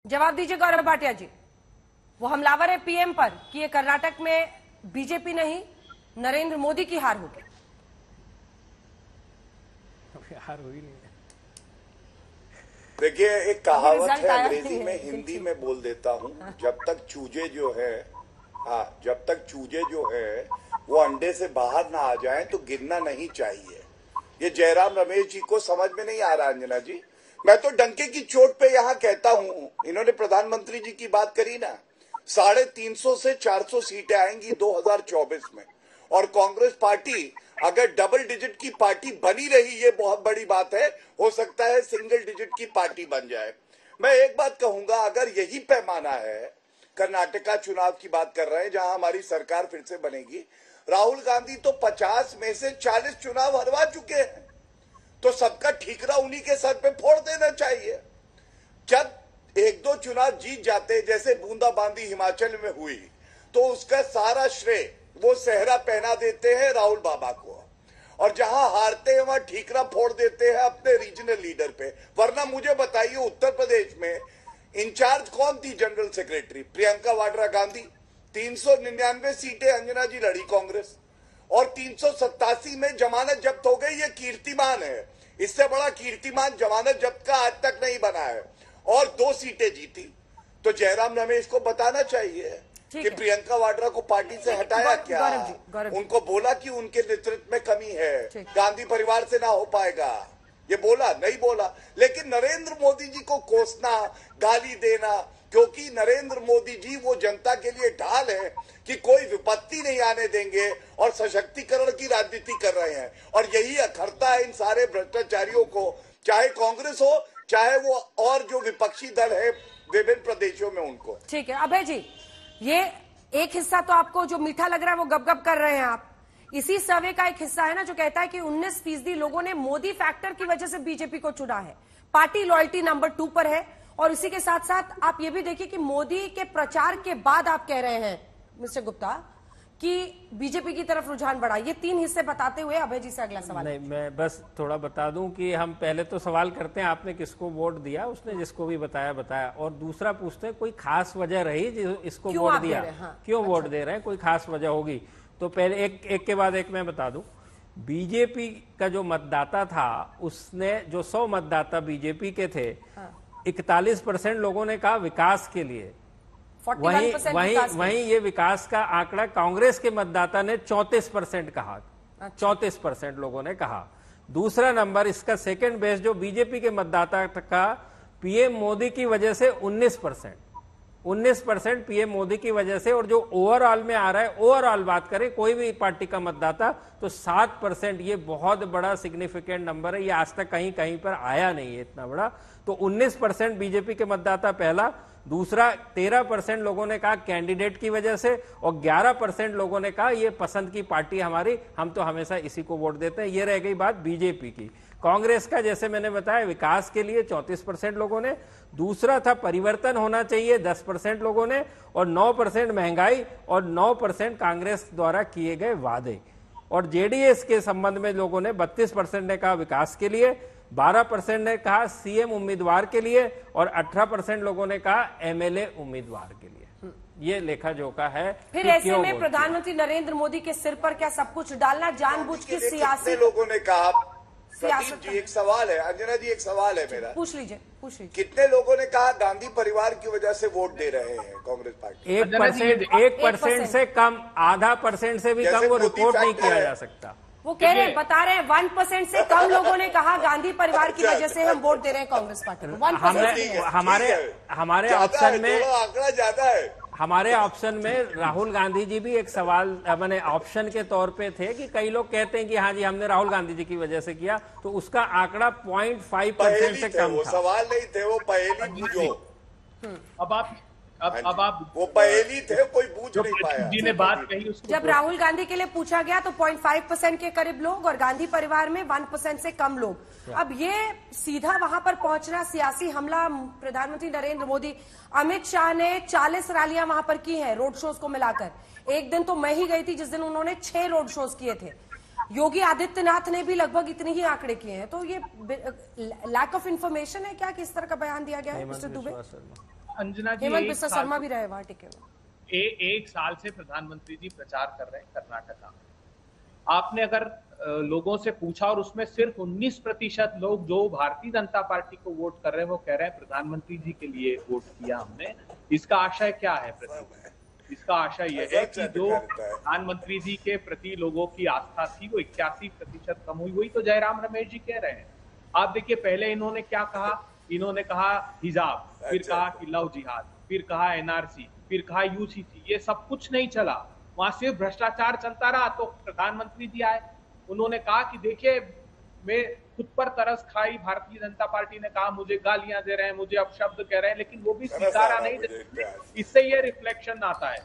जवाब दीजिए गौरव भाटिया जी। वो हमलावर है पीएम पर कि ये कर्नाटक में बीजेपी नहीं नरेंद्र मोदी की हार होगी। हार हुई नहीं। देखिए, एक कहावत है अंग्रेजी में, हिंदी में बोल देता हूँ। जब तक चूजे जो है वो अंडे से बाहर ना आ जाएं तो गिरना नहीं चाहिए। ये जयराम रमेश जी को समझ में नहीं आ रहा। अंजना जी, मैं तो डंके की चोट पे यहाँ कहता हूँ, इन्होंने प्रधानमंत्री जी की बात करी ना, 350 से 400 सीटें आएंगी 2024 में। और कांग्रेस पार्टी अगर डबल डिजिट की पार्टी बनी रही, ये बहुत बड़ी बात है, हो सकता है सिंगल डिजिट की पार्टी बन जाए। मैं एक बात कहूंगा, अगर यही पैमाना है, कर्नाटका चुनाव की बात कर रहे हैं जहां हमारी सरकार फिर से बनेगी, राहुल गांधी तो 50 में से 40 चुनाव हरवा चुके हैं, तो सबका ठीकरा उन्हीं के सर पे फोड़ देना चाहिए। जब एक दो चुनाव जीत जाते, जैसे बूंदाबांदी हिमाचल में हुई, तो उसका सारा श्रेय वो सेहरा पहना देते हैं राहुल बाबा को, और जहां हारते हैं वहां ठीकरा फोड़ देते हैं अपने रीजनल लीडर पे। वरना मुझे बताइए, उत्तर प्रदेश में इंचार्ज कौन थी जनरल सेक्रेटरी? प्रियंका वाड्रा गांधी। 399 सीटें अंजना जी लड़ी कांग्रेस, और 387 में जमानत जब्त हो गई। ये कीर्तिमान है, इससे बड़ा कीर्तिमान जमानत जब्त का आज तक नहीं बना है, और 2 सीटें जीती। तो जयराम रमेश को बताना चाहिए कि प्रियंका वाड्रा को पार्टी से हटाया क्या? उनको बोला कि उनके नेतृत्व में कमी है, गांधी परिवार से ना हो पाएगा, ये बोला नहीं बोला। लेकिन नरेंद्र मोदी जी को कोसना, गाली देना, क्योंकि नरेंद्र मोदी जी वो जनता के लिए ढाल है कि कोई विपत्ति नहीं आने देंगे, और सशक्तिकरण की राजनीति कर रहे हैं। और यही अखरता है इन सारे भ्रष्टाचारियों को, चाहे कांग्रेस हो, चाहे वो और जो विपक्षी दल है विभिन्न प्रदेशों में उनको। ठीक है अभय जी, ये एक हिस्सा तो आपको जो मीठा लग रहा है वो गप-गप कर रहे हैं आप। इसी सर्वे का एक हिस्सा है ना जो कहता है कि 19% लोगों ने मोदी फैक्टर की वजह से बीजेपी को चुना है। पार्टी लॉयल्टी नंबर 2 पर है। और इसी के साथ साथ आप ये भी देखिए कि मोदी के प्रचार के बाद आप कह रहे हैं मिस्टर गुप्ता कि बीजेपी की तरफ रुझान बढ़ा। ये 3 हिस्से बताते हुए अभय जी से अगला सवाल। नहीं, मैं बस थोड़ा बता दूं कि हम पहले तो सवाल करते हैं आपने किसको वोट दिया, उसने जिसको भी बताया, और दूसरा पूछते हैं कोई खास वजह रही जो इसको वोट दिया, क्यों वोट दे रहे हैं, कोई खास वजह होगी। तो पहले एक के बाद एक मैं बता दूं। बीजेपी का जो मतदाता था, उसने जो 100 मतदाता बीजेपी के थे, 41% लोगों ने कहा विकास के लिए। वहीं ये विकास का आंकड़ा कांग्रेस के मतदाता ने 34% कहा। 34% लोगों ने कहा। दूसरा नंबर इसका सेकंड बेस जो बीजेपी के मतदाता का पीएम मोदी की वजह से 19% पीएम मोदी की वजह से। और जो ओवरऑल में आ रहा है, ओवरऑल बात करें कोई भी पार्टी का मतदाता, तो 7%। ये बहुत बड़ा सिग्निफिकेंट नंबर है, ये आज तक कहीं कहीं पर आया नहीं है इतना बड़ा। तो 19% बीजेपी के मतदाता पहला। दूसरा 13% लोगों ने कहा कैंडिडेट की वजह से, और 11% लोगों ने कहा ये पसंद की पार्टी हमारी, हम तो हमेशा इसी को वोट देते हैं। ये रह गई बात बीजेपी की। कांग्रेस का जैसे मैंने बताया विकास के लिए 34% लोगों ने। दूसरा था परिवर्तन होना चाहिए 10% लोगों ने, और 9% महंगाई, और 9% कांग्रेस द्वारा किए गए वादे। और जेडीएस के संबंध में लोगों ने 32% ने कहा विकास के लिए, 12% ने कहा सीएम उम्मीदवार के लिए, और 18% लोगों ने कहा एमएलए उम्मीदवार के लिए। ये लेखा जोखा है। फिर ऐसे में प्रधानमंत्री नरेंद्र मोदी के सिर पर क्या सब कुछ डालना जानबूझ के सियासी? लोगों ने कहा। प्रदीप जी, एक सवाल है, अंजना जी एक सवाल है मेरा, पूछ लीजिए। कितने लोगों ने कहा गांधी परिवार की वजह से वोट दे रहे हैं कांग्रेस पार्टी? 1% से कम, आधा % से भी कम वो रिपोर्ट नहीं किया जा सकता। वो कह रहे हैं, बता रहे हैं 1% से कम लोगों ने कहा गांधी परिवार की वजह से हम वोट दे रहे हैं कांग्रेस पार्टी को। 1% हमारे ऑप्शन में आंकड़ा ज्यादा है। हमारे ऑप्शन में राहुल गांधी जी भी एक सवाल मैंने ऑप्शन के तौर पे थे कि कई लोग कहते हैं कि हाँ जी हमने राहुल गांधी जी की वजह से किया, तो उसका आंकड़ा 0.5% से कम था। सवाल नहीं थे, वो पहेली पूछो। अब आप वो पहेली थे, कोई पूछ नहीं पाया। जी ने बात कही उसको। जब राहुल गांधी के लिए पूछा गया तो 0.5% के करीब लोग, और गांधी परिवार में 1% से कम लोग। अब ये सीधा वहां पर पहुंचना सियासी हमला प्रधानमंत्री नरेंद्र मोदी, अमित शाह ने 40 रैलियां वहां पर की हैं रोड शोज को मिलाकर। एक दिन तो मैं ही गई थी जिस दिन उन्होंने 6 रोड शोज किए थे। योगी आदित्यनाथ ने भी लगभग इतने ही आंकड़े किए हैं। तो ये लैक ऑफ इंफॉर्मेशन है क्या, किस तरह का बयान दिया गया है मिस्टर दुबे? अंजना जी, हेमंत बिस्वा शर्मा भी रहे वहां टिके हुए। एक साल से प्रधानमंत्री जी प्रचार कर रहे हैं कर्नाटका में। आपने अगर लोगों से पूछा और उसमें सिर्फ 19% लोग जो भारतीय जनता पार्टी को वोट कर रहे हैं वो कह रहे हैं प्रधानमंत्री जी के लिए वोट किया हमने। इसका आशय क्या है? इसका आशय यह है कि जो प्रधानमंत्री जी के प्रति लोगों की आस्था थी वो 81% कम हुई। वही तो जयराम रमेश जी कह रहे हैं। आप देखिए, पहले इन्होंने क्या कहा? इन्होंने कहा हिजाब, फिर कहा कि लव जिहाद, फिर कहा एनआरसी, फिर कहा यूसीसी। ये सब कुछ नहीं चला, वहां सिर्फ भ्रष्टाचार चलता रहा। तो प्रधानमंत्री जी आए, उन्होंने कहा कि देखिए मैं खुद पर तरस खाई, भारतीय जनता पार्टी ने कहा मुझे गालियां दे रहे हैं, मुझे अपशब्द कह रहे हैं, लेकिन वो भी स्वीकारा नहीं। इससे ये रिफ्लेक्शन आता है।